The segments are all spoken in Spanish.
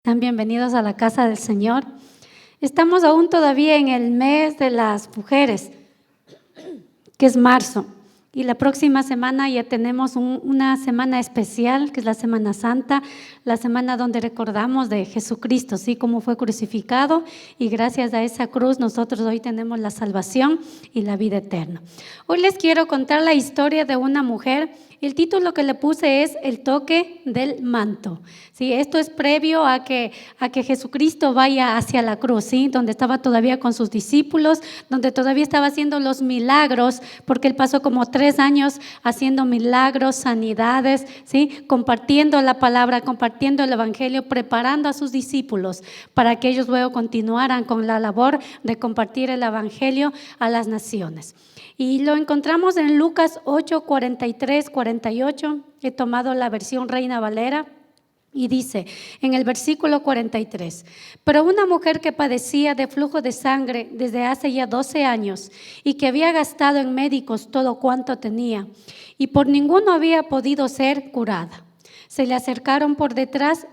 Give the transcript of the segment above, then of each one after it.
Sean bienvenidos a la casa del Señor. Estamos aún todavía en el mes de las mujeres, que es marzo. Y la próxima semana ya tenemos una semana especial, que es la Semana Santa, la semana donde recordamos de Jesucristo, ¿sí? Cómo fue crucificado, y gracias a esa cruz nosotros hoy tenemos la salvación y la vida eterna. Hoy les quiero contar la historia de una mujer. El título que le puse es El toque del manto. ¿Sí? Esto es previo a que Jesucristo vaya hacia la cruz, ¿sí? Donde estaba todavía con sus discípulos, donde todavía estaba haciendo los milagros, porque él pasó como 3 años haciendo milagros, sanidades, ¿sí? Compartiendo la palabra, compartiendo el evangelio, preparando a sus discípulos para que ellos luego continuaran con la labor de compartir el evangelio a las naciones. Y lo encontramos en Lucas 8, 43, 48. He tomado la versión Reina Valera y dice en el versículo 43: pero una mujer que padecía de flujo de sangre desde hace ya 12 años y que había gastado en médicos todo cuanto tenía y por ninguno había podido ser curada, se le acercó por detrás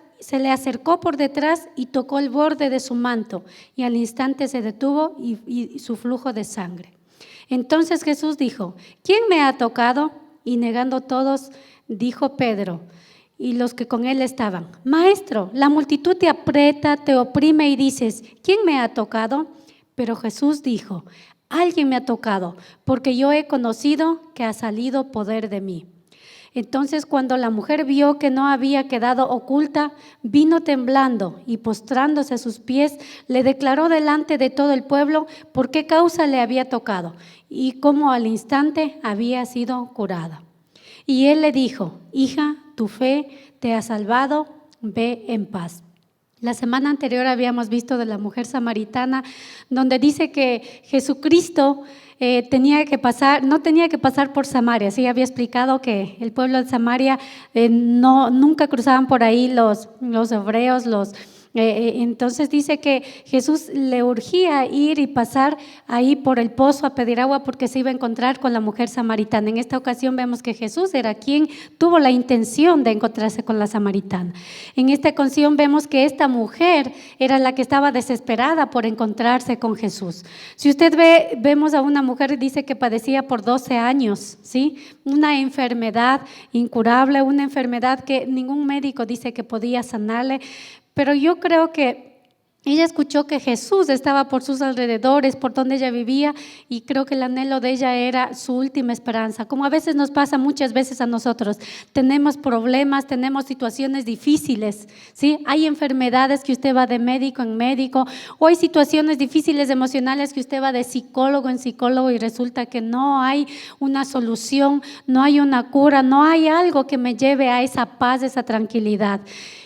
y tocó el borde de su manto, y al instante se detuvo y su flujo de sangre. Entonces Jesús dijo: ¿quién me ha tocado? Y negando todos, dijo Pedro y los que con él estaban: Maestro, la multitud te aprieta, te oprime y dices: ¿quién me ha tocado? Pero Jesús dijo: alguien me ha tocado, porque yo he conocido que ha salido poder de mí. Entonces, cuando la mujer vio que no había quedado oculta, vino temblando y postrándose a sus pies, le declaró delante de todo el pueblo por qué causa le había tocado y cómo al instante había sido curada. Y él le dijo: hija, tu fe te ha salvado, ve en paz. La semana anterior habíamos visto de la mujer samaritana, donde dice que Jesucristo no tenía que pasar por Samaria. Sí, había explicado que el pueblo de Samaria nunca cruzaban por ahí los hebreos, entonces dice que Jesús le urgía ir y pasar ahí por el pozo a pedir agua porque se iba a encontrar con la mujer samaritana. En esta ocasión vemos que Jesús era quien tuvo la intención de encontrarse con la samaritana. En esta ocasión vemos que esta mujer era la que estaba desesperada por encontrarse con Jesús. Si usted vemos a una mujer, dice que padecía por 12 años, ¿sí? Una enfermedad incurable, una enfermedad que ningún médico dice que podía sanarle. Pero yo creo que ella escuchó que Jesús estaba por sus alrededores, por donde ella vivía, y creo que el anhelo de ella era su última esperanza. Como a veces nos pasa muchas veces a nosotros, tenemos problemas, tenemos situaciones difíciles, ¿sí? Hay enfermedades que usted va de médico en médico, o hay situaciones difíciles emocionales que usted va de psicólogo en psicólogo y resulta que no hay una solución, no hay una cura, no hay algo que me lleve a esa paz, esa tranquilidad.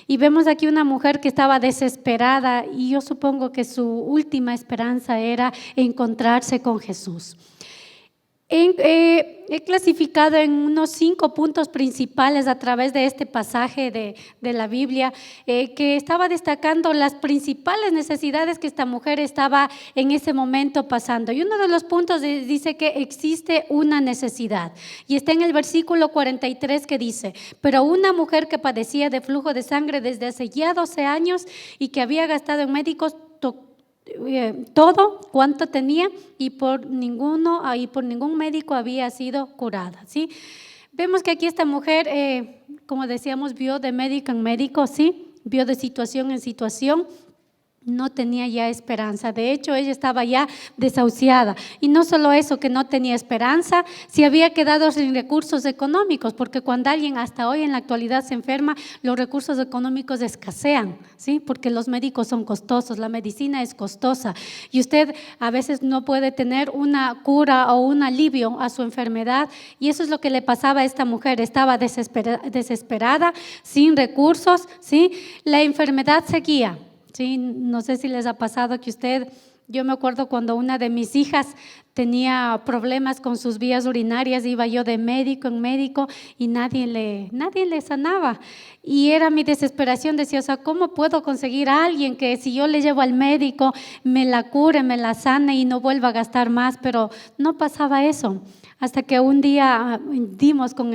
Y vemos aquí una mujer que estaba desesperada, y yo supongo que su última esperanza era encontrarse con Jesús. He clasificado en unos 5 puntos principales a través de este pasaje de la Biblia, que estaba destacando las principales necesidades que esta mujer estaba en ese momento pasando. Y uno de los puntos dice que existe una necesidad, y está en el versículo 43 que dice: pero una mujer que padecía de flujo de sangre desde hace ya 12 años y que había gastado en médicos todo cuanto tenía y por ningún médico había sido curada, ¿sí? Vemos que aquí esta mujer, como decíamos, vio de médico en médico, ¿sí? Vio de situación en situación. No tenía ya esperanza. De hecho, ella estaba ya desahuciada. Y no solo eso, que no tenía esperanza, se había quedado sin recursos económicos, porque cuando alguien hasta hoy en la actualidad se enferma, los recursos económicos escasean, ¿sí? Porque los médicos son costosos, la medicina es costosa, y usted a veces no puede tener una cura o un alivio a su enfermedad. Y eso es lo que le pasaba a esta mujer. Estaba desesperada, sin recursos, ¿sí? La enfermedad seguía. Sí, no sé si les ha pasado que yo me acuerdo cuando una de mis hijas tenía problemas con sus vías urinarias, iba yo de médico en médico y nadie le sanaba. Y era mi desesperación, decía, o sea, ¿cómo puedo conseguir a alguien que si yo le llevo al médico me la cure, me la sane y no vuelva a gastar más? Pero no pasaba eso. Hasta que un día dimos con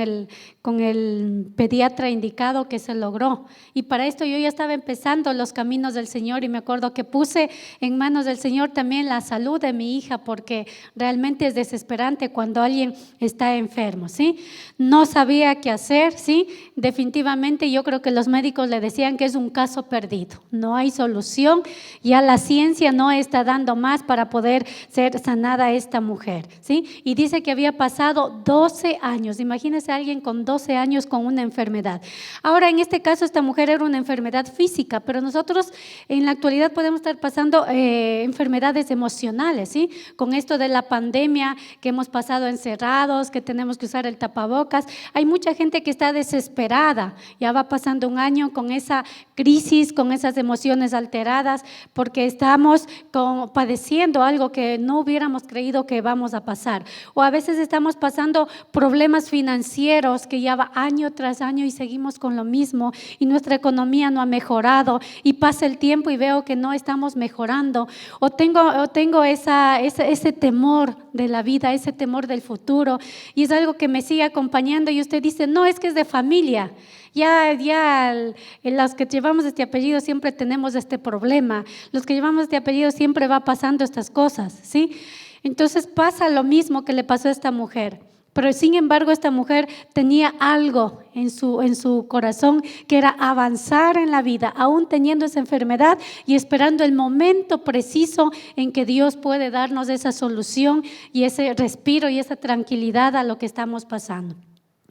con el pediatra indicado, que se logró. Y para esto yo ya estaba empezando los caminos del Señor, y me acuerdo que puse en manos del Señor también la salud de mi hija, porque realmente es desesperante cuando alguien está enfermo, ¿sí? No sabía qué hacer, ¿sí? Definitivamente yo creo que los médicos le decían que es un caso perdido, no hay solución, ya la ciencia no está dando más para poder ser sanada esta mujer, ¿sí? Y dice que había pasado 12 años, imagínense a alguien con 12 años con una enfermedad. Ahora, en este caso, esta mujer era una enfermedad física, pero nosotros en la actualidad podemos estar pasando enfermedades emocionales, ¿sí? Con esto de la pandemia, que hemos pasado encerrados, que tenemos que usar el tapabocas, hay mucha gente que está desesperada, ya va pasando un año con esa crisis, con esas emociones alteradas, porque estamos padeciendo algo que no hubiéramos creído que vamos a pasar, o a veces estamos pasando problemas financieros que ya va año tras año y seguimos con lo mismo, y nuestra economía no ha mejorado, y pasa el tiempo y veo que no estamos mejorando, o tengo ese temor de la vida, ese temor del futuro, y es algo que me sigue acompañando, y usted dice, no, es que es de familia. Ya los que llevamos este apellido siempre tenemos este problema, los que llevamos este apellido siempre va pasando estas cosas, ¿sí? Entonces pasa lo mismo que le pasó a esta mujer, pero sin embargo esta mujer tenía algo en su corazón, que era avanzar en la vida, aún teniendo esa enfermedad y esperando el momento preciso en que Dios puede darnos esa solución y ese respiro y esa tranquilidad a lo que estamos pasando.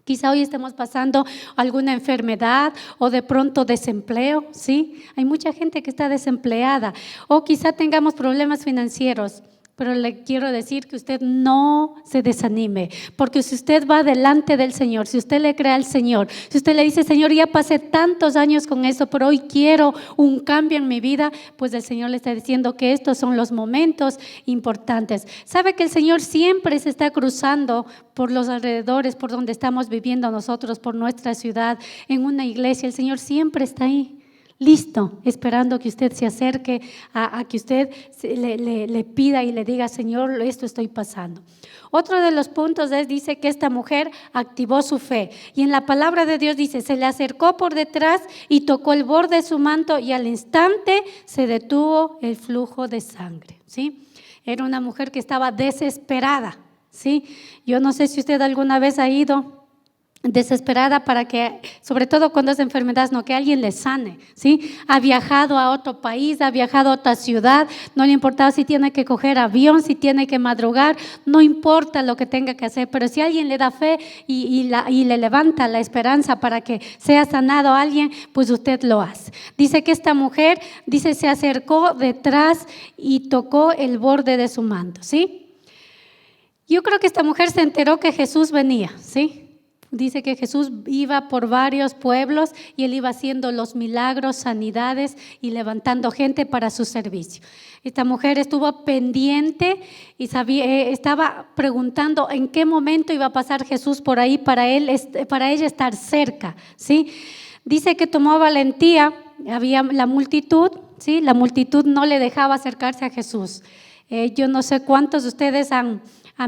Quizá hoy estemos pasando alguna enfermedad o de pronto desempleo, ¿sí? Hay mucha gente que está desempleada, o quizá tengamos problemas financieros. Pero le quiero decir que usted no se desanime, porque si usted va delante del Señor, si usted le cree al Señor, si usted le dice, Señor, ya pasé tantos años con eso, pero hoy quiero un cambio en mi vida, pues el Señor le está diciendo que estos son los momentos importantes. Sabe que el Señor siempre se está cruzando por los alrededores, por donde estamos viviendo nosotros, por nuestra ciudad, en una iglesia. El Señor siempre está ahí, listo, esperando que usted se acerque, a que usted le pida y le diga, Señor, esto estoy pasando. Otro de los puntos dice que esta mujer activó su fe, y en la palabra de Dios dice, se le acercó por detrás y tocó el borde de su manto, y al instante se detuvo el flujo de sangre, ¿sí? Era una mujer que estaba desesperada, ¿sí? Yo no sé si usted alguna vez ha ido desesperada para que, sobre todo cuando es enfermedad, no, que alguien le sane, ¿sí? Ha viajado a otro país, ha viajado a otra ciudad, no le importaba si tiene que coger avión, si tiene que madrugar, no importa lo que tenga que hacer, pero si alguien le da fe y le levanta la esperanza para que sea sanado a alguien, pues usted lo hace. Dice que esta mujer, dice, se acercó detrás y tocó el borde de su manto, ¿sí? Yo creo que esta mujer se enteró que Jesús venía, ¿sí? Dice que Jesús iba por varios pueblos y él iba haciendo los milagros, sanidades y levantando gente para su servicio. Esta mujer estuvo pendiente y estaba preguntando en qué momento iba a pasar Jesús por ahí para ella estar cerca, ¿sí? Dice que tomó valentía, había la multitud, ¿sí? La multitud no le dejaba acercarse a Jesús. Yo no sé cuántos de ustedes han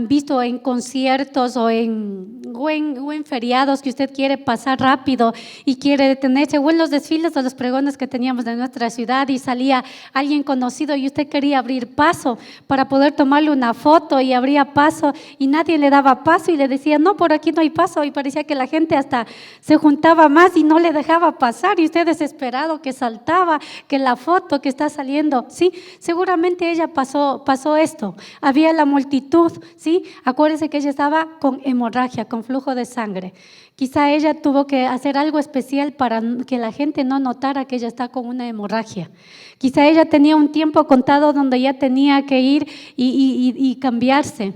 visto en conciertos o en feriados que usted quiere pasar rápido y quiere detenerse, o en los desfiles o los pregones que teníamos de nuestra ciudad y salía alguien conocido y usted quería abrir paso para poder tomarle una foto y abría paso y nadie le daba paso y le decía, no, por aquí no hay paso, y parecía que la gente hasta se juntaba más y no le dejaba pasar y usted desesperado que saltaba, que la foto que está saliendo, sí, seguramente ella pasó esto, había la multitud, ¿sí? Acuérdese que ella estaba con hemorragia, con flujo de sangre. Quizá ella tuvo que hacer algo especial para que la gente no notara que ella está con una hemorragia. Quizá ella tenía un tiempo contado donde ya tenía que ir y cambiarse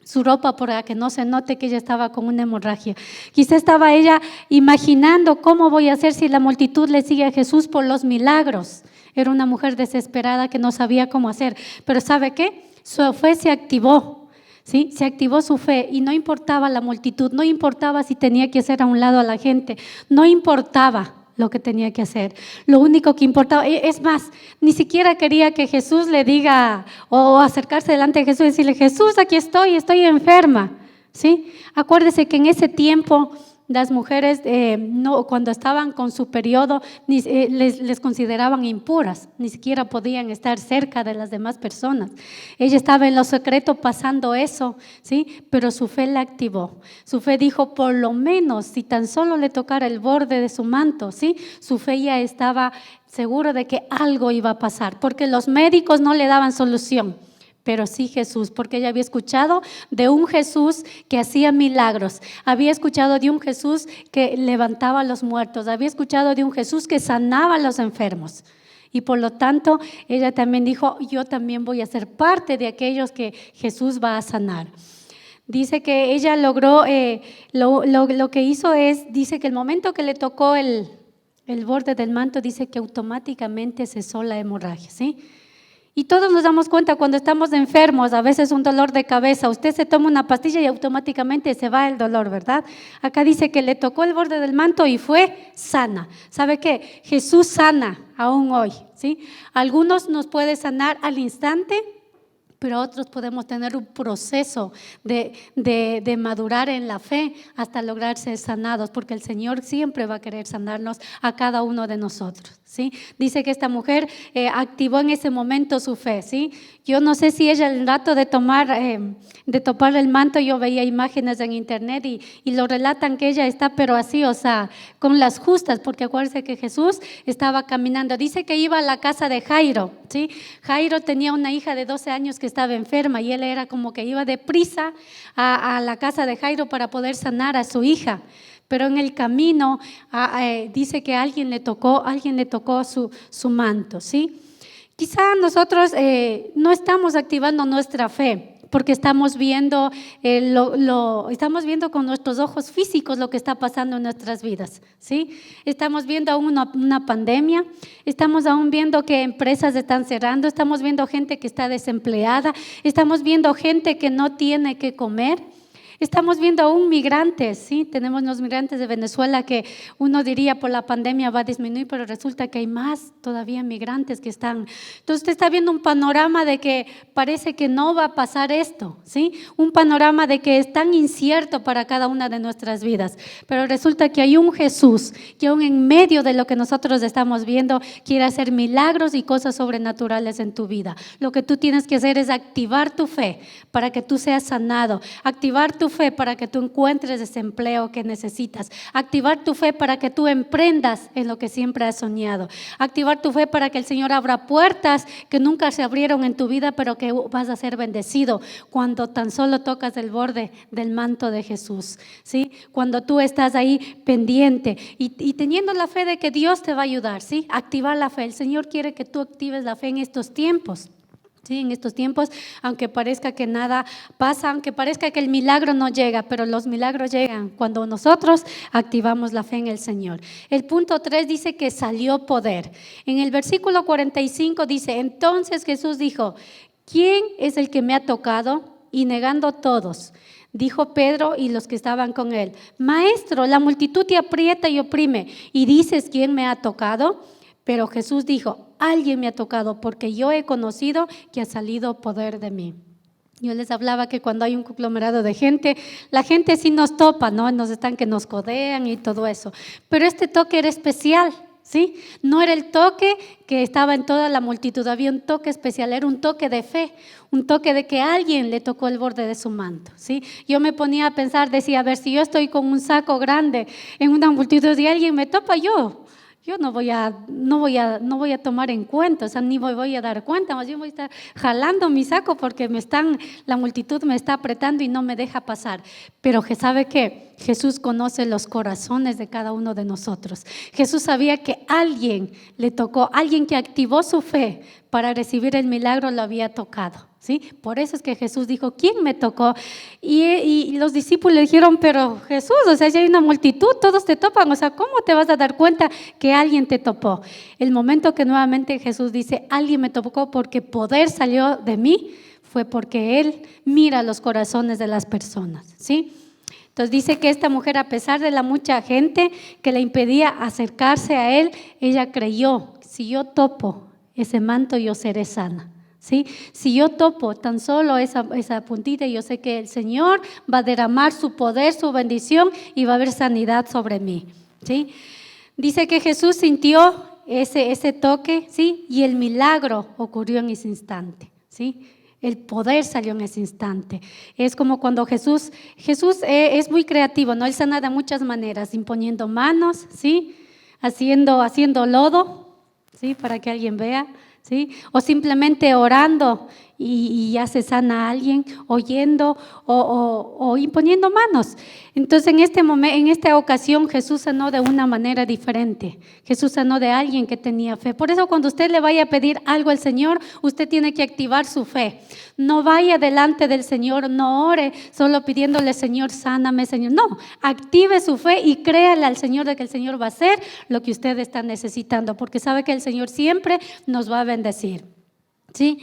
su ropa para que no se note que ella estaba con una hemorragia. Quizá estaba ella imaginando cómo voy a hacer si la multitud le sigue a Jesús por los milagros. Era una mujer desesperada que no sabía cómo hacer. Pero ¿sabe qué? Su fe se activó. ¿Sí? Se activó su fe y no importaba la multitud, no importaba si tenía que hacer a un lado a la gente, no importaba lo que tenía que hacer. Lo único que importaba, es más, ni siquiera quería que Jesús le diga o acercarse delante de Jesús y decirle, Jesús, aquí estoy enferma, ¿sí? Acuérdese que en ese tiempo las mujeres no, cuando estaban con su periodo les consideraban impuras, ni siquiera podían estar cerca de las demás personas. Ella estaba en lo secreto pasando eso, ¿sí? Pero su fe la activó. Su fe dijo, por lo menos si tan solo le tocara el borde de su manto, ¿sí? Su fe ya estaba seguro de que algo iba a pasar, porque los médicos no le daban solución. Pero sí Jesús, porque ella había escuchado de un Jesús que hacía milagros, había escuchado de un Jesús que levantaba a los muertos, había escuchado de un Jesús que sanaba a los enfermos. Y por lo tanto, ella también dijo, yo también voy a ser parte de aquellos que Jesús va a sanar. Dice que ella logró, lo que hizo es, dice que el momento que le tocó el borde del manto, dice que automáticamente cesó la hemorragia, ¿sí? Y todos nos damos cuenta cuando estamos enfermos, a veces un dolor de cabeza, usted se toma una pastilla y automáticamente se va el dolor, ¿verdad? Acá dice que le tocó el borde del manto y fue sana. ¿Sabe qué? Jesús sana aún hoy, ¿sí? Algunos nos puede sanar al instante, pero otros podemos tener un proceso de madurar en la fe hasta lograr ser sanados, porque el Señor siempre va a querer sanarnos a cada uno de nosotros, ¿sí? Dice que esta mujer activó en ese momento su fe, ¿sí? Yo no sé si ella el rato de topar el manto, yo veía imágenes en internet y lo relatan que ella está pero así, o sea, con las justas, porque acuérdense que Jesús estaba caminando. Dice que iba a la casa de Jairo, ¿sí? Jairo tenía una hija de 12 años que estaba enferma y él era como que iba deprisa a la casa de Jairo para poder sanar a su hija. Pero en el camino dice que alguien le tocó su manto, ¿sí? Quizá nosotros no estamos activando nuestra fe porque estamos viendo con nuestros ojos físicos lo que está pasando en nuestras vidas, ¿sí? Estamos viendo aún una pandemia, estamos aún viendo que empresas están cerrando, estamos viendo gente que está desempleada, estamos viendo gente que no tiene que comer. Estamos viendo aún migrantes, ¿sí? Tenemos los migrantes de Venezuela que uno diría por la pandemia va a disminuir, pero resulta que hay más todavía migrantes que están. Entonces usted está viendo un panorama de que parece que no va a pasar esto, ¿sí? Un panorama de que es tan incierto para cada una de nuestras vidas, pero resulta que hay un Jesús que aún en medio de lo que nosotros estamos viendo quiere hacer milagros y cosas sobrenaturales en tu vida. Lo que tú tienes que hacer es activar tu fe para que tú seas sanado, activar tu fe para que tú encuentres ese empleo que necesitas, activar tu fe para que tú emprendas en lo que siempre has soñado, activar tu fe para que el Señor abra puertas que nunca se abrieron en tu vida, pero que vas a ser bendecido cuando tan solo tocas el borde del manto de Jesús, ¿sí? Cuando tú estás ahí pendiente y teniendo la fe de que Dios te va a ayudar, ¿sí? Activar la fe. El Señor quiere que tú actives la fe en estos tiempos. Sí, en estos tiempos, aunque parezca que nada pasa, aunque parezca que el milagro no llega, pero los milagros llegan cuando nosotros activamos la fe en el Señor. El punto 3 dice que salió poder. En el versículo 45 dice, entonces Jesús dijo, ¿quién es el que me ha tocado? Y negando todos, dijo Pedro y los que estaban con él, Maestro, la multitud te aprieta y oprime, y dices, ¿quién me ha tocado? Pero Jesús dijo, alguien me ha tocado porque yo he conocido que ha salido poder de mí. Yo les hablaba que cuando hay un conglomerado de gente, la gente sí nos topa, ¿no? Que nos codean y todo eso. Pero este toque era especial, ¿sí? No era el toque que estaba en toda la multitud, había un toque especial, era un toque de fe, un toque de que alguien le tocó el borde de su manto, ¿sí? Yo me ponía a pensar, decía, a ver, si yo estoy con un saco grande en una multitud y alguien me topa, yo no voy a tomar en cuenta, o sea, ni voy a dar cuenta, más bien voy a estar jalando mi saco porque la multitud me está apretando y no me deja pasar. Pero ¿sabe qué? Jesús conoce los corazones de cada uno de nosotros. Jesús sabía que alguien le tocó, alguien que activó su fe para recibir el milagro lo había tocado, ¿sí? Por eso es que Jesús dijo, ¿quién me tocó? Y los discípulos le dijeron, pero Jesús, o sea, ya hay una multitud, todos te topan, o sea, ¿cómo te vas a dar cuenta que alguien te topó? El momento que nuevamente Jesús dice, alguien me tocó porque poder salió de mí, fue porque Él mira los corazones de las personas, ¿sí? Entonces dice que esta mujer, a pesar de la mucha gente que le impedía acercarse a Él, ella creyó, si yo topo ese manto yo seré sana, ¿sí? Si yo topo tan solo esa puntita, yo sé que el Señor va a derramar su poder, su bendición y va a haber sanidad sobre mí, ¿sí? Dice que Jesús sintió ese toque, ¿sí? Y el milagro ocurrió en ese instante, ¿sí? El poder salió en ese instante. Es como cuando Jesús es muy creativo, ¿no? Él sana de muchas maneras, imponiendo manos, ¿sí? Haciendo lodo, ¿sí? Para que alguien vea, ¿sí? O simplemente orando y ya se sana a alguien, oyendo o imponiendo manos. Entonces en esta ocasión Jesús sanó de una manera diferente. Jesús sanó de alguien que tenía fe. Por eso cuando usted le vaya a pedir algo al Señor, usted tiene que activar su fe. No vaya delante del Señor, no ore solo pidiéndole, Señor, sáname, Señor. No, active su fe y créale al Señor de que el Señor va a hacer lo que usted está necesitando, porque sabe que el Señor siempre nos va a bendecir, ¿sí?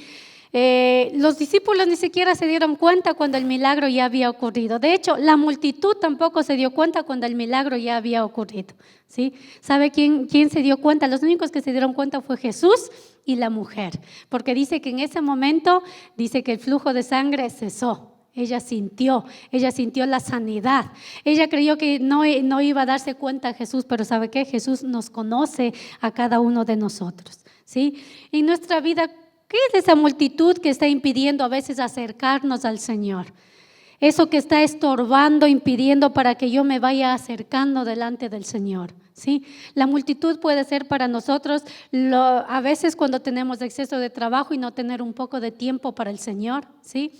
Los discípulos ni siquiera se dieron cuenta cuando el milagro ya había ocurrido. De hecho, la multitud tampoco se dio cuenta cuando el milagro ya había ocurrido, ¿sí? ¿Sabe quién se dio cuenta? Los únicos que se dieron cuenta fue Jesús y la mujer, porque dice que en ese momento, dice que el flujo de sangre cesó. Ella sintió la sanidad. Ella creyó que no iba a darse cuenta Jesús, pero ¿sabe qué? Jesús nos conoce a cada uno de nosotros, ¿sí? En nuestra vida, ¿qué es esa multitud que está impidiendo a veces acercarnos al Señor? Eso que está estorbando, impidiendo para que yo me vaya acercando delante del Señor, ¿sí? La multitud puede ser para nosotros a veces cuando tenemos exceso de trabajo y no tener un poco de tiempo para el Señor, ¿sí?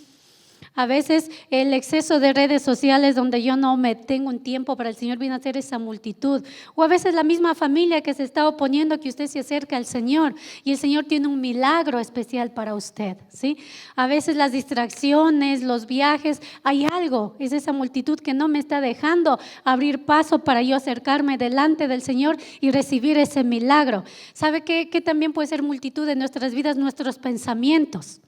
A veces el exceso de redes sociales donde yo no me tengo un tiempo para el Señor viene a ser esa multitud. O a veces la misma familia que se está oponiendo a que usted se acerque al Señor y el Señor tiene un milagro especial para usted, ¿sí? A veces las distracciones, los viajes, hay algo, es esa multitud que no me está dejando abrir paso para yo acercarme delante del Señor y recibir ese milagro. ¿Sabe qué también puede ser multitud en nuestras vidas? Nuestros pensamientos.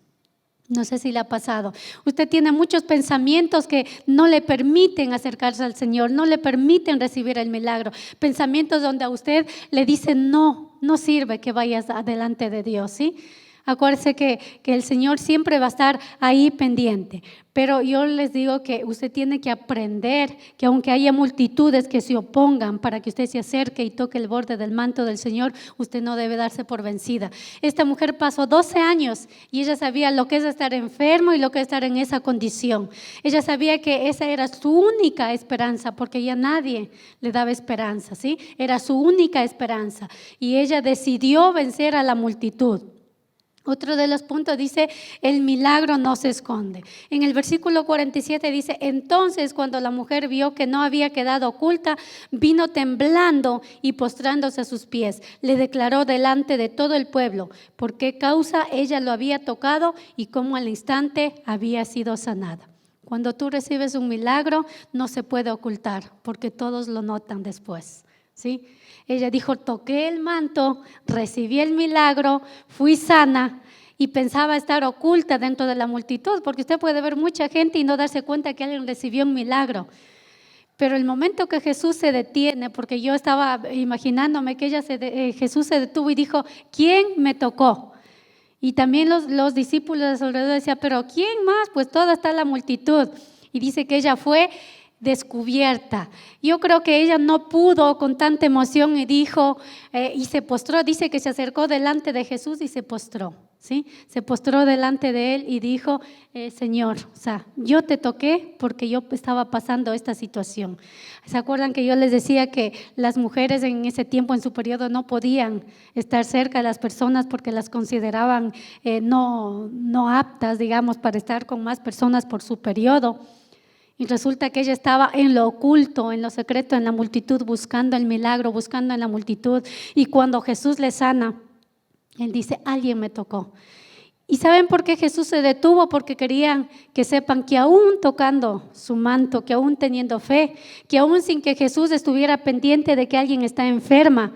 No sé si le ha pasado. Usted tiene muchos pensamientos que no le permiten acercarse al Señor, no le permiten recibir el milagro. Pensamientos donde a usted le dicen no sirve que vayas adelante de Dios, ¿sí? Acuérdese que el Señor siempre va a estar ahí pendiente. Pero yo les digo que usted tiene que aprender que aunque haya multitudes que se opongan para que usted se acerque y toque el borde del manto del Señor, usted no debe darse por vencida. Esta mujer pasó 12 años y ella sabía lo que es estar enfermo y lo que es estar en esa condición. Ella sabía que esa era su única esperanza, porque ya nadie le daba esperanza, ¿sí? Era su única esperanza y ella decidió vencer a la multitud. Otro de los puntos dice, el milagro no se esconde. En el versículo 47 dice, entonces cuando la mujer vio que no había quedado oculta, vino temblando y postrándose a sus pies. Le declaró delante de todo el pueblo por qué causa ella lo había tocado y cómo al instante había sido sanada. Cuando tú recibes un milagro, no se puede ocultar porque todos lo notan después, ¿sí? Ella dijo, toqué el manto, recibí el milagro, fui sana y pensaba estar oculta dentro de la multitud, porque usted puede ver mucha gente y no darse cuenta que alguien recibió un milagro. Pero el momento que Jesús se detiene, porque yo estaba imaginándome que Jesús se detuvo y dijo, ¿quién me tocó? Y también los discípulos de su alrededor decían, pero ¿quién más? Pues toda está la multitud. Y dice que ella fue descubierta. Yo creo que ella no pudo con tanta emoción y dijo, y se postró, dice que se acercó delante de Jesús y se postró, ¿sí? Se postró delante de él y dijo, Señor, o sea, yo te toqué porque yo estaba pasando esta situación. ¿Se acuerdan que yo les decía que las mujeres en ese tiempo, en su periodo, no podían estar cerca de las personas porque las consideraban no aptas, digamos, para estar con más personas por su periodo? Y resulta que ella estaba en lo oculto, en lo secreto, en la multitud, buscando el milagro, buscando en la multitud. Y cuando Jesús le sana, él dice, alguien me tocó. ¿Y saben por qué Jesús se detuvo? Porque querían que sepan que aún tocando su manto, que aún teniendo fe, que aún sin que Jesús estuviera pendiente de que alguien está enferma,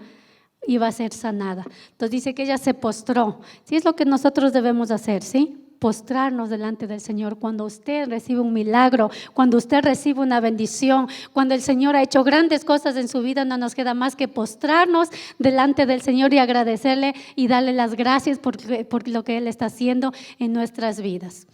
iba a ser sanada. Entonces dice que ella se postró. Sí, es lo que nosotros debemos hacer, ¿sí? postrarnos delante del Señor. Cuando usted recibe un milagro, cuando usted recibe una bendición, cuando el Señor ha hecho grandes cosas en su vida, no nos queda más que postrarnos delante del Señor y agradecerle y darle las gracias por lo que Él está haciendo en nuestras vidas.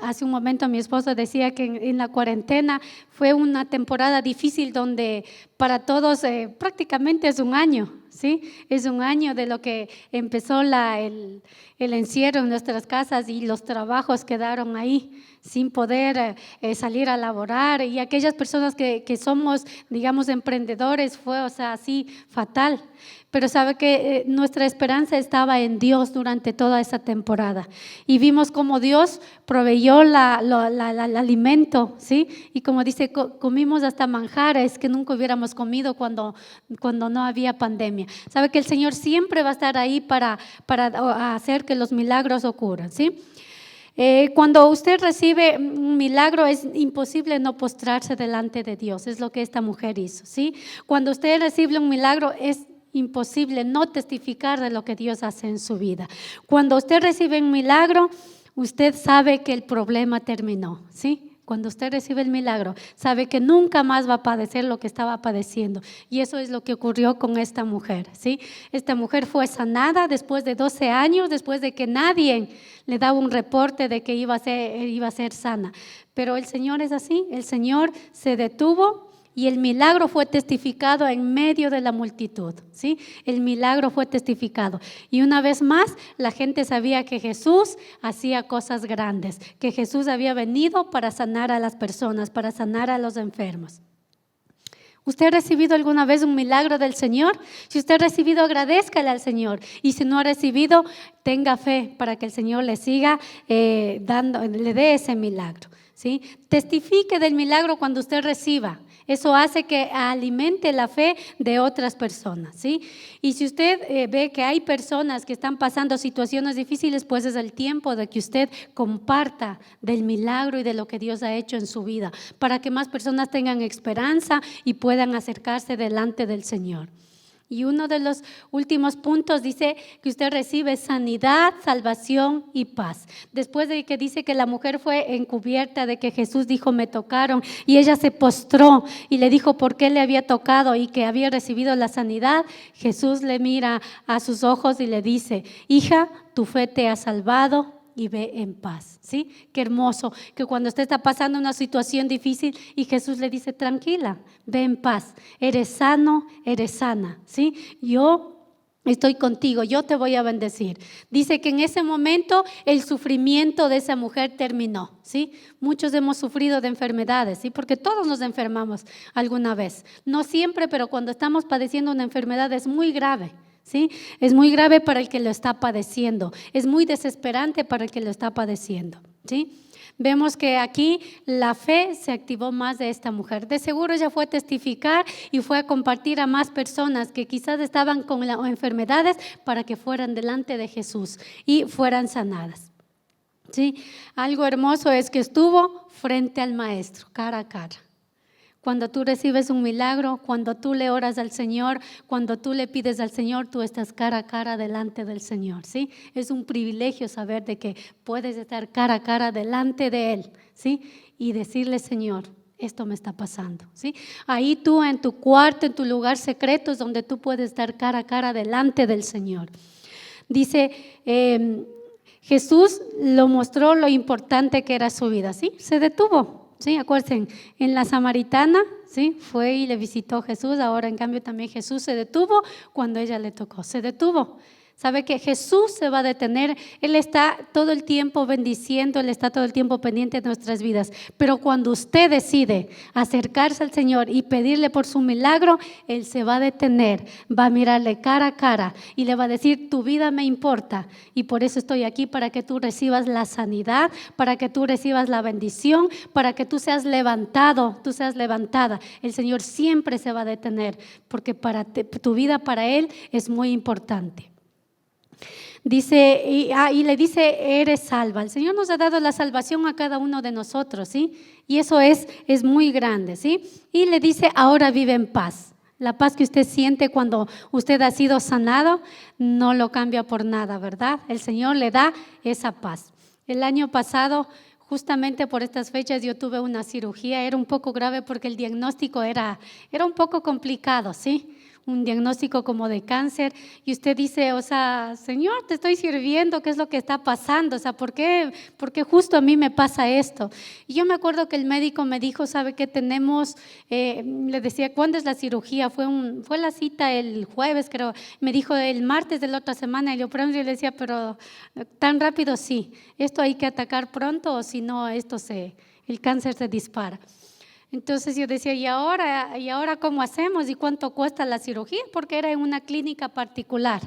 Hace un momento mi esposo decía que en la cuarentena fue una temporada difícil donde para todos prácticamente es un año, ¿sí? Es un año de lo que empezó el encierro en nuestras casas y los trabajos quedaron ahí sin poder salir a laborar, y aquellas personas que somos, digamos, emprendedores, fue, o sea, así fatal. Pero sabe que nuestra esperanza estaba en Dios durante toda esa temporada, y vimos cómo Dios proveyó el alimento, ¿sí? Y como dice, comimos hasta manjares que nunca hubiéramos comido cuando no había pandemia. Sabe que el Señor siempre va a estar ahí para hacer que los milagros ocurran, ¿sí? Cuando usted recibe un milagro es imposible no postrarse delante de Dios, es lo que esta mujer hizo, ¿sí? Cuando usted recibe un milagro es imposible no testificar de lo que Dios hace en su vida. Cuando usted recibe un milagro, usted sabe que el problema terminó, ¿sí? Cuando usted recibe el milagro, sabe que nunca más va a padecer lo que estaba padeciendo. Y eso es lo que ocurrió con esta mujer, ¿sí? Esta mujer fue sanada después de 12 años, después de que nadie le daba un reporte de que iba a ser sana. Pero el Señor es así, el Señor se detuvo y el milagro fue testificado en medio de la multitud, ¿sí? El milagro fue testificado. Y una vez más, la gente sabía que Jesús hacía cosas grandes, que Jesús había venido para sanar a las personas, para sanar a los enfermos. ¿Usted ha recibido alguna vez un milagro del Señor? Si usted ha recibido, agradézcale al Señor. Y si no ha recibido, tenga fe para que el Señor le siga le dé ese milagro, ¿sí? Testifique del milagro cuando usted reciba. Eso hace que alimente la fe de otras personas, ¿sí? Y si usted ve que hay personas que están pasando situaciones difíciles, pues es el tiempo de que usted comparta del milagro y de lo que Dios ha hecho en su vida, para que más personas tengan esperanza y puedan acercarse delante del Señor. Y uno de los últimos puntos dice que usted recibe sanidad, salvación y paz. Después de que dice que la mujer fue encubierta, de que Jesús dijo, me tocaron, y ella se postró y le dijo por qué le había tocado y que había recibido la sanidad, Jesús le mira a sus ojos y le dice, hija, tu fe te ha salvado y ve en paz, ¿sí? Qué hermoso que cuando usted está pasando una situación difícil y Jesús le dice, tranquila, ve en paz, eres sano, eres sana, ¿sí? Yo estoy contigo, yo te voy a bendecir. Dice que en ese momento el sufrimiento de esa mujer terminó, ¿sí? Muchos hemos sufrido de enfermedades, ¿sí? Porque todos nos enfermamos alguna vez, no siempre, pero cuando estamos padeciendo una enfermedad es muy grave, ¿sí? Es muy grave para el que lo está padeciendo, es muy desesperante para el que lo está padeciendo, ¿sí? Vemos que aquí la fe se activó más de esta mujer. De seguro ella fue a testificar y fue a compartir a más personas que quizás estaban con enfermedades para que fueran delante de Jesús y fueran sanadas, ¿sí? Algo hermoso es que estuvo frente al Maestro, cara a cara. Cuando tú recibes un milagro, cuando tú le oras al Señor, cuando tú le pides al Señor, tú estás cara a cara delante del Señor, ¿sí? Es un privilegio saber de que puedes estar cara a cara delante de Él, ¿sí? Y decirle, Señor, esto me está pasando, ¿sí? Ahí tú en tu cuarto, en tu lugar secreto es donde tú puedes estar cara a cara delante del Señor. Dice, Jesús lo mostró lo importante que era su vida, ¿sí? Se detuvo. Sí, acuérdense, en la samaritana, ¿sí? Fue y le visitó Jesús. Ahora en cambio también Jesús se detuvo cuando ella le tocó, se detuvo. Sabe que Jesús se va a detener, Él está todo el tiempo bendiciendo, Él está todo el tiempo pendiente de nuestras vidas, pero cuando usted decide acercarse al Señor y pedirle por su milagro, Él se va a detener, va a mirarle cara a cara y le va a decir, tu vida me importa y por eso estoy aquí, para que tú recibas la sanidad, para que tú recibas la bendición, para que tú seas levantado, tú seas levantada. El Señor siempre se va a detener porque tu vida para Él es muy importante. Dice, y le dice, eres salva. El Señor nos ha dado la salvación a cada uno de nosotros, ¿sí? Y eso es muy grande, ¿sí? Y le dice, ahora vive en paz. La paz que usted siente cuando usted ha sido sanado, no lo cambia por nada, ¿verdad? El Señor le da esa paz. El año pasado, justamente por estas fechas, yo tuve una cirugía. Era un poco grave porque el diagnóstico era un poco complicado, ¿sí? Un diagnóstico como de cáncer. Y usted dice, o sea, Señor, te estoy sirviendo, ¿qué es lo que está pasando? O sea, ¿por qué justo a mí me pasa esto? Y yo me acuerdo que el médico me dijo, ¿sabe qué tenemos? Le decía, ¿cuándo es la cirugía? Fue la cita el jueves, creo. Me dijo el martes de la otra semana. Y yo le decía, pero tan rápido sí. Esto hay que atacar pronto o si no, el cáncer se dispara. Entonces yo decía, ¿y ahora cómo hacemos? ¿Y cuánto cuesta la cirugía? Porque era en una clínica particular.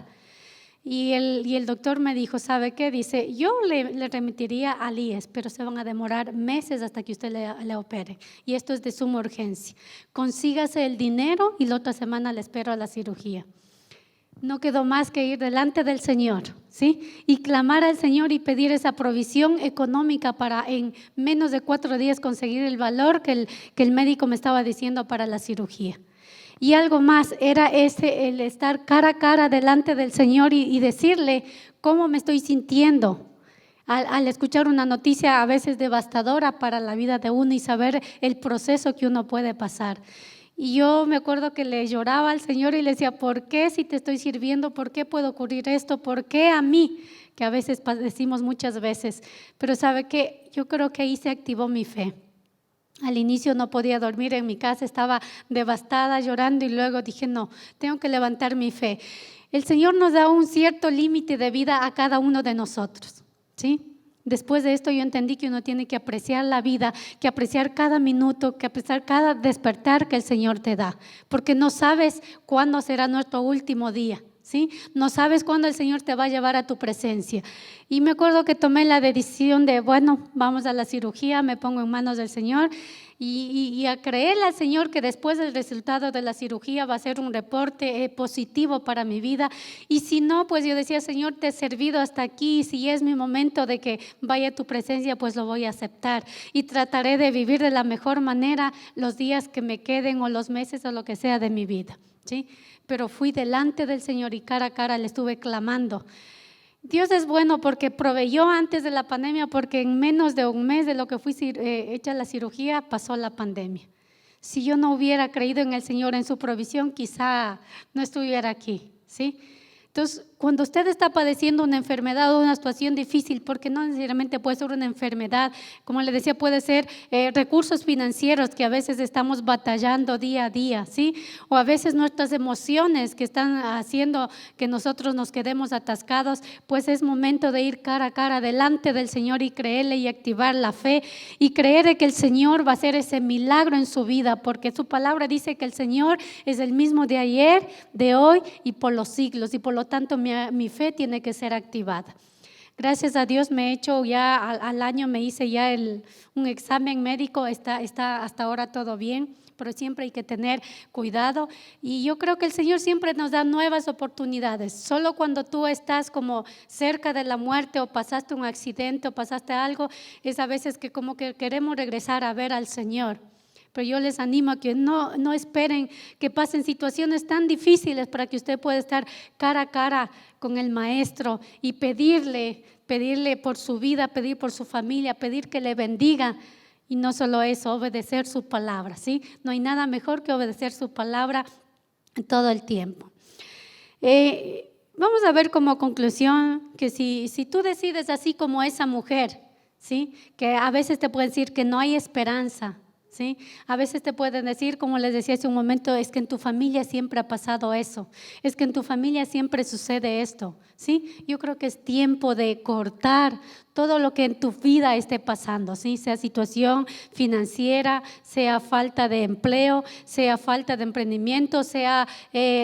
Y el doctor me dijo, ¿sabe qué? Dice, yo le remitiría al IES, pero se van a demorar meses hasta que usted le opere. Y esto es de suma urgencia. Consígase el dinero y la otra semana le espero a la cirugía. No quedó más que ir delante del Señor, ¿sí? Y clamar al Señor y pedir esa provisión económica para en menos de 4 días conseguir el valor que el médico me estaba diciendo para la cirugía. Y algo más, era el estar cara a cara delante del Señor y decirle cómo me estoy sintiendo. Al escuchar una noticia a veces devastadora para la vida de uno y saber el proceso que uno puede pasar. Y yo me acuerdo que le lloraba al Señor y le decía, ¿por qué si te estoy sirviendo? ¿Por qué puede ocurrir esto? ¿Por qué a mí? Que a veces decimos muchas veces. Pero ¿sabe qué? Yo creo que ahí se activó mi fe. Al inicio no podía dormir en mi casa, estaba devastada, llorando y luego dije, no, tengo que levantar mi fe. El Señor nos da un cierto límite de vida a cada uno de nosotros, ¿sí? Después de esto yo entendí que uno tiene que apreciar la vida, que apreciar cada minuto, que apreciar cada despertar que el Señor te da, porque no sabes cuándo será nuestro último día, ¿sí? No sabes cuándo el Señor te va a llevar a tu presencia. Y me acuerdo que tomé la decisión de, bueno, vamos a la cirugía, me pongo en manos del Señor y a creerle al Señor que después del resultado de la cirugía va a ser un reporte positivo para mi vida. Y si no, pues yo decía, Señor, te he servido hasta aquí, y si es mi momento de que vaya a tu presencia, pues lo voy a aceptar y trataré de vivir de la mejor manera los días que me queden o los meses o lo que sea de mi vida, ¿sí? Pero fui delante del Señor y cara a cara le estuve clamando. Dios es bueno porque proveyó antes de la pandemia, porque en menos de un mes de lo que fui hecha la cirugía, pasó la pandemia. Si yo no hubiera creído en el Señor, en su provisión, quizá no estuviera aquí, ¿sí? Entonces, cuando usted está padeciendo una enfermedad o una situación difícil, porque no necesariamente puede ser una enfermedad, como le decía, puede ser recursos financieros que a veces estamos batallando día a día, ¿sí? O a veces nuestras emociones que están haciendo que nosotros nos quedemos atascados, pues es momento de ir cara a cara delante del Señor y creerle y activar la fe y creer de que el Señor va a hacer ese milagro en su vida, porque su palabra dice que el Señor es el mismo de ayer, de hoy y por los siglos, y por lo tanto mi fe tiene que ser activada. Gracias a Dios me he hecho ya al año, me hice ya un examen médico, está hasta ahora todo bien, pero siempre hay que tener cuidado y yo creo que el Señor siempre nos da nuevas oportunidades. Solo cuando tú estás como cerca de la muerte o pasaste un accidente o pasaste algo, es a veces que como que queremos regresar a ver al Señor. Pero yo les animo a que no esperen que pasen situaciones tan difíciles para que usted pueda estar cara a cara con el Maestro y pedirle por su vida, pedir por su familia, pedir que le bendiga. Y no solo eso, obedecer su palabra, ¿sí? No hay nada mejor que obedecer su palabra todo el tiempo. Vamos a ver como conclusión que si tú decides así como esa mujer, ¿sí? Que a veces te pueden decir que no hay esperanza, ¿sí? A veces te pueden decir, como les decía hace un momento, es que en tu familia siempre ha pasado eso, es que en tu familia siempre sucede esto, ¿sí? Yo creo que es tiempo de cortar todo lo que en tu vida esté pasando, ¿sí? Sea situación financiera, sea falta de empleo, sea falta de emprendimiento, sea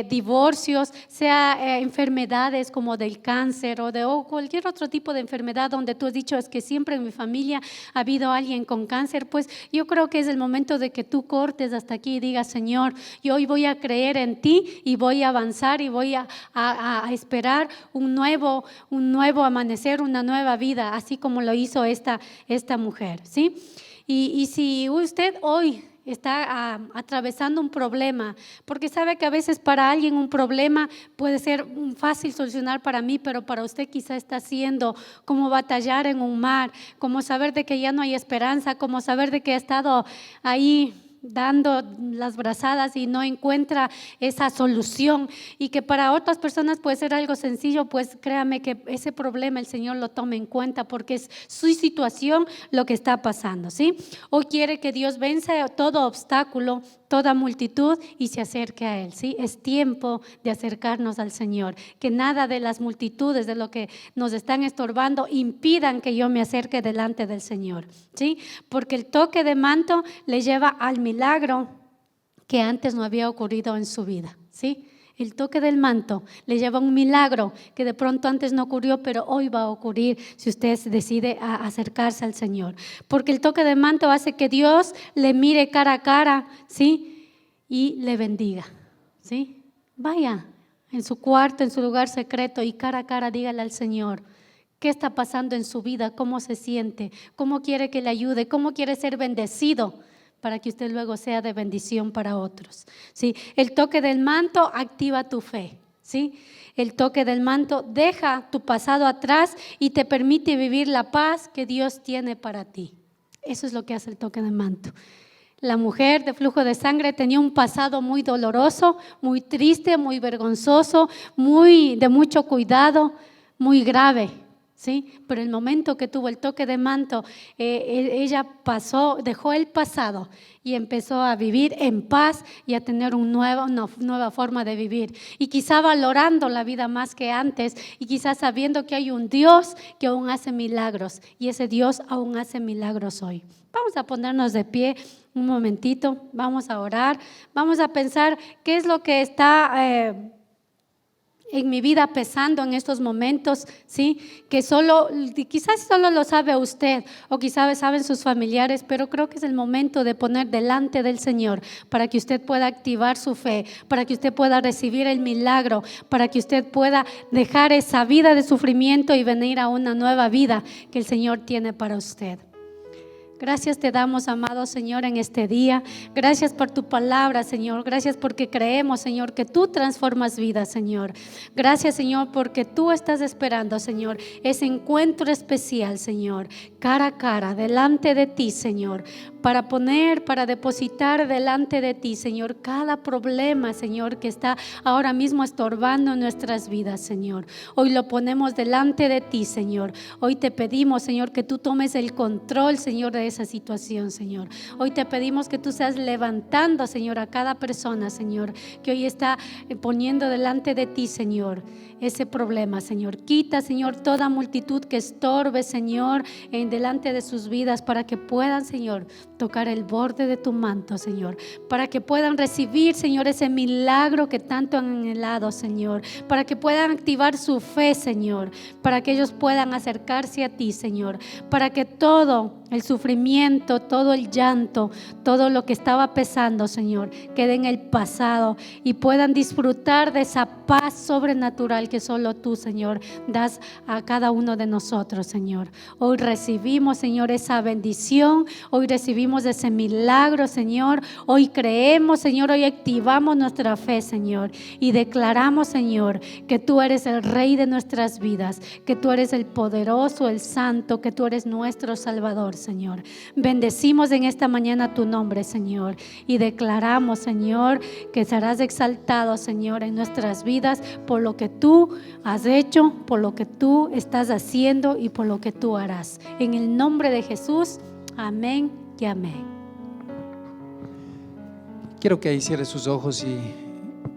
divorcios, sea enfermedades como del cáncer o cualquier otro tipo de enfermedad donde tú has dicho es que siempre en mi familia ha habido alguien con cáncer. Pues yo creo que es el momento de que tú cortes hasta aquí y digas, Señor, yo hoy voy a creer en ti y voy a avanzar y voy a esperar un nuevo amanecer, una nueva vida, así como lo hizo esta mujer, ¿sí? Y si usted hoy está atravesando un problema, porque sabe que a veces para alguien un problema puede ser fácil solucionar para mí, pero para usted quizá está siendo como batallar en un mar, como saber de que ya no hay esperanza, como saber de que ha estado ahí dando las brazadas y no encuentra esa solución, y que para otras personas puede ser algo sencillo. Pues créame que ese problema el Señor lo tome en cuenta, porque es su situación lo que está pasando, ¿sí? Hoy quiere que Dios vence todo obstáculo, toda multitud y se acerque a Él, ¿sí? Es tiempo de acercarnos al Señor, que nada de las multitudes, de lo que nos están estorbando, impidan que yo me acerque delante del Señor, ¿sí? Porque el toque de manto le lleva al milagro que antes no había ocurrido en su vida, ¿sí? El toque del manto le lleva a un milagro que de pronto antes no ocurrió, pero hoy va a ocurrir si usted decide a acercarse al Señor. Porque el toque del manto hace que Dios le mire cara a cara, ¿sí? Y le bendiga, ¿sí? Vaya en su cuarto, en su lugar secreto, y cara a cara dígale al Señor qué está pasando en su vida, cómo se siente, cómo quiere que le ayude, cómo quiere ser bendecido, para que usted luego sea de bendición para otros, ¿sí? El toque del manto activa tu fe, ¿sí? El toque del manto deja tu pasado atrás y te permite vivir la paz que Dios tiene para ti. Eso es lo que hace el toque del manto. La mujer de flujo de sangre tenía un pasado muy doloroso, muy triste, muy vergonzoso, de mucho cuidado, muy grave, ¿sí? Pero el momento que tuvo el toque de manto, ella dejó el pasado y empezó a vivir en paz y a tener una nueva forma de vivir. Y quizá valorando la vida más que antes, y quizá sabiendo que hay un Dios que aún hace milagros, y ese Dios aún hace milagros hoy. Vamos a ponernos de pie un momentito, vamos a orar, vamos a pensar qué es lo que está en mi vida pesando en estos momentos, ¿sí? Que quizás solo lo sabe usted, o quizás saben sus familiares, pero creo que es el momento de poner delante del Señor para que usted pueda activar su fe, para que usted pueda recibir el milagro, para que usted pueda dejar esa vida de sufrimiento y venir a una nueva vida que el Señor tiene para usted. Gracias te damos, amado Señor, en este día. Gracias por tu palabra, Señor. Gracias porque creemos, Señor, que tú transformas vidas, Señor. Gracias, Señor, porque tú estás esperando, Señor, ese encuentro especial, Señor, cara a cara, delante de ti, Señor, para depositar delante de ti, Señor, cada problema, Señor, que está ahora mismo estorbando en nuestras vidas, Señor. Hoy lo ponemos delante de ti, Señor. Hoy te pedimos, Señor, que tú tomes el control, Señor, de esa situación, Señor. Hoy te pedimos que tú seas levantando, Señor, a cada persona, Señor, que hoy está poniendo delante de ti, Señor, ese problema, Señor. Quita, Señor, toda multitud que estorbe, Señor, delante de sus vidas, para que puedan, Señor, tocar el borde de tu manto, Señor, para que puedan recibir, Señor, ese milagro que tanto han anhelado, Señor, para que puedan activar su fe, Señor, para que ellos puedan acercarse a ti, Señor, para que todo el sufrimiento, todo el llanto, todo lo que estaba pesando, Señor, quede en el pasado y puedan disfrutar de esa paz sobrenatural que solo tú, Señor, das a cada uno de nosotros, Señor. Hoy recibimos, Señor, esa bendición, hoy recibimos ese milagro, Señor. Hoy creemos, Señor, hoy activamos nuestra fe, Señor, y declaramos, Señor, que tú eres el Rey de nuestras vidas, que tú eres el poderoso, el santo, que tú eres nuestro Salvador, Señor. Bendecimos en esta mañana tu nombre, Señor, y declaramos, Señor, que serás exaltado, Señor, en nuestras vidas por lo que tú has hecho, por lo que tú estás haciendo y por lo que tú harás. En el nombre de Jesús, amén y amén. Quiero que ahí cierres sus ojos, y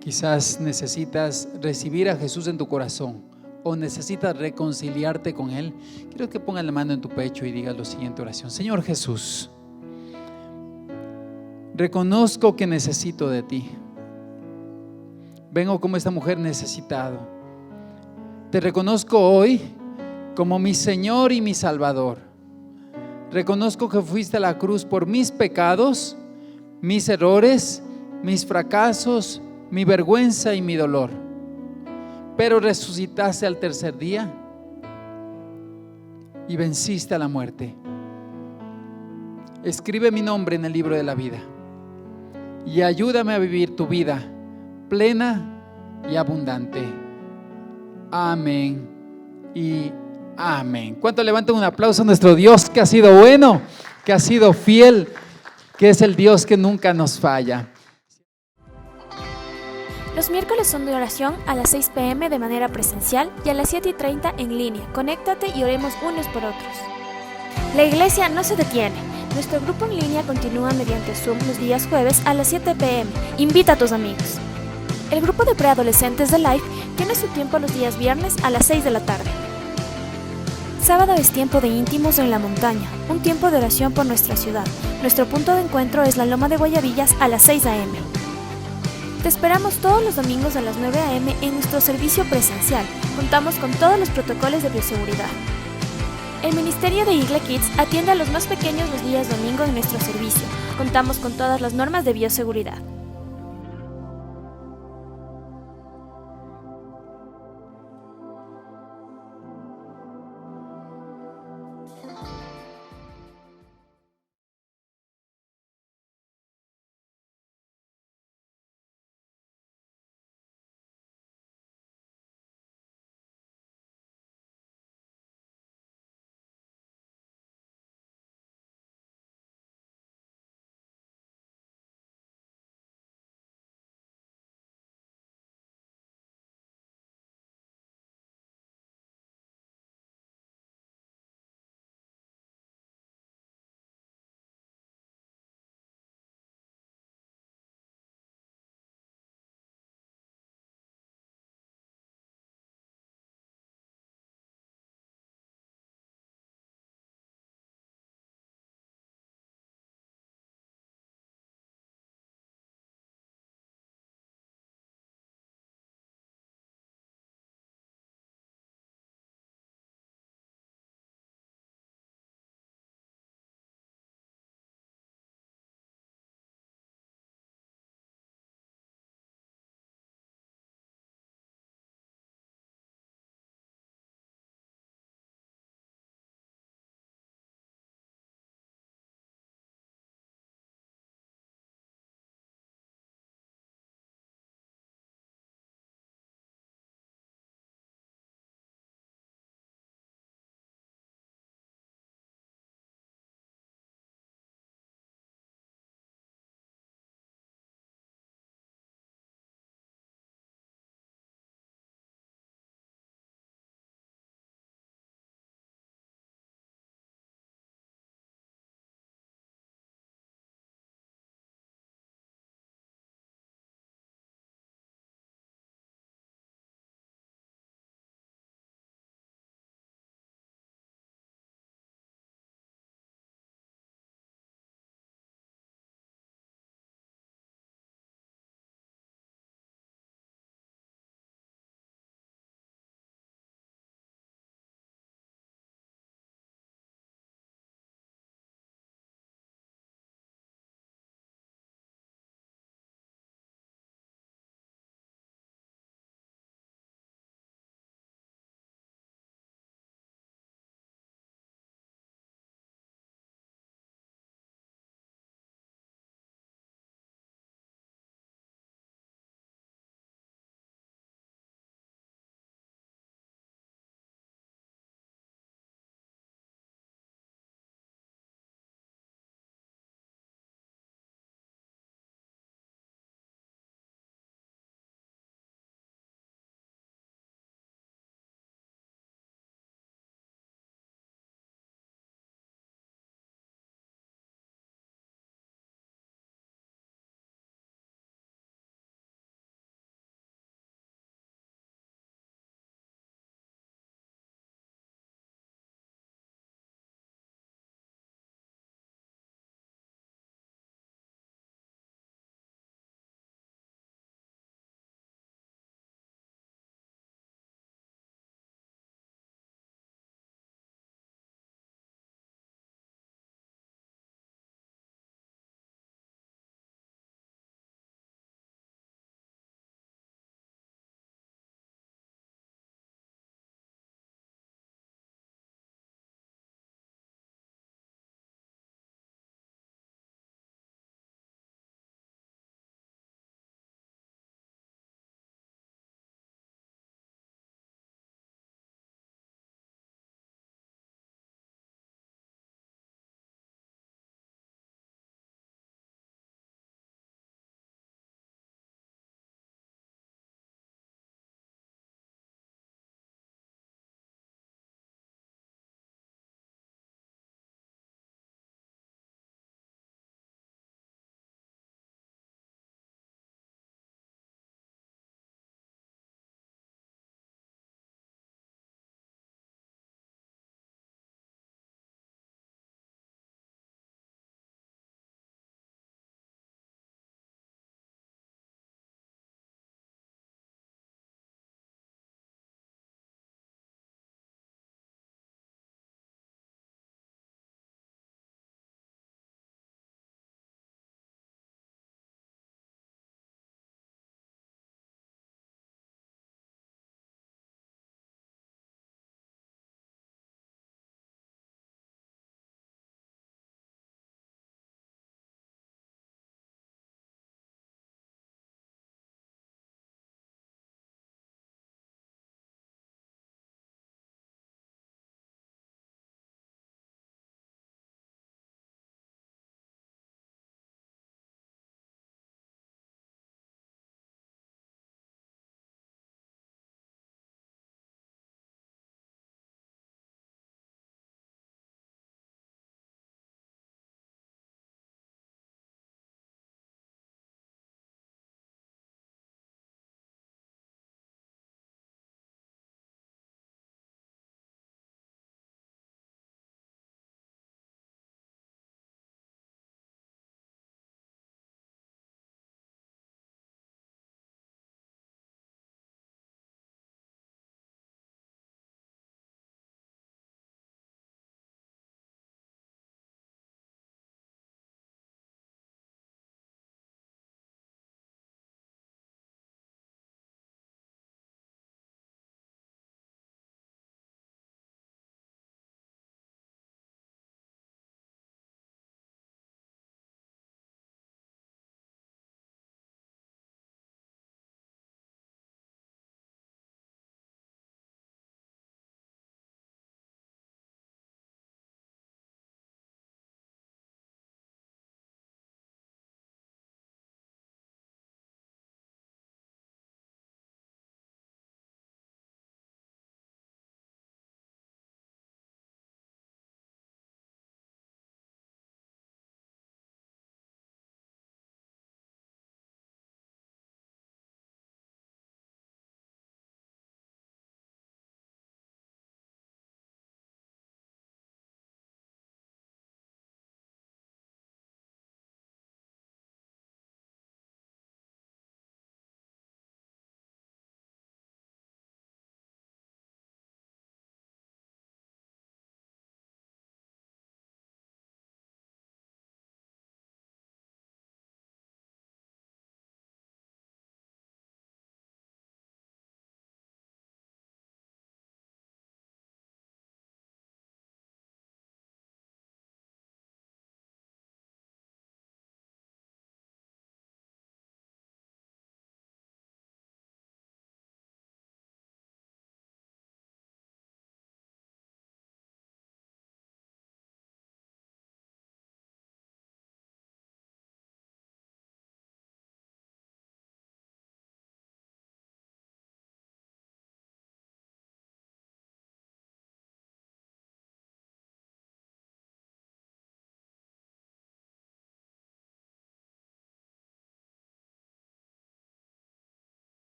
quizás necesitas recibir a Jesús en tu corazón o necesitas reconciliarte con Él. Quiero que pongas la mano en tu pecho y digas la siguiente oración: Señor Jesús, reconozco que necesito de ti. Vengo como esta mujer necesitado. Te reconozco hoy como mi Señor y mi Salvador. Reconozco que fuiste a la cruz por mis pecados, mis errores, mis fracasos, mi vergüenza y mi dolor. Pero resucitaste al tercer día y venciste a la muerte. Escribe mi nombre en el libro de la vida. y ayúdame a vivir tu vida plena y abundante. Amén y amén. ¿Cuánto levantan un aplauso a nuestro Dios que ha sido bueno, que ha sido fiel, que es el Dios que nunca nos falla? Los miércoles son de oración a las 6 p.m. de manera presencial y a las 7:30 en línea. Conéctate y oremos unos por otros. La iglesia no se detiene. Nuestro grupo en línea continúa mediante Zoom los días jueves a las 7 p.m. Invita a tus amigos. El grupo de preadolescentes de Life tiene su tiempo los días viernes a las 6 de la tarde. Sábado es tiempo de íntimos en la montaña, un tiempo de oración por nuestra ciudad. Nuestro punto de encuentro es la Loma de Guayabillas a las 6 a.m. Te esperamos todos los domingos a las 9 a.m. en nuestro servicio presencial. Contamos con todos los protocolos de bioseguridad. El Ministerio de Igle Kids atiende a los más pequeños los días domingo en nuestro servicio. Contamos con todas las normas de bioseguridad.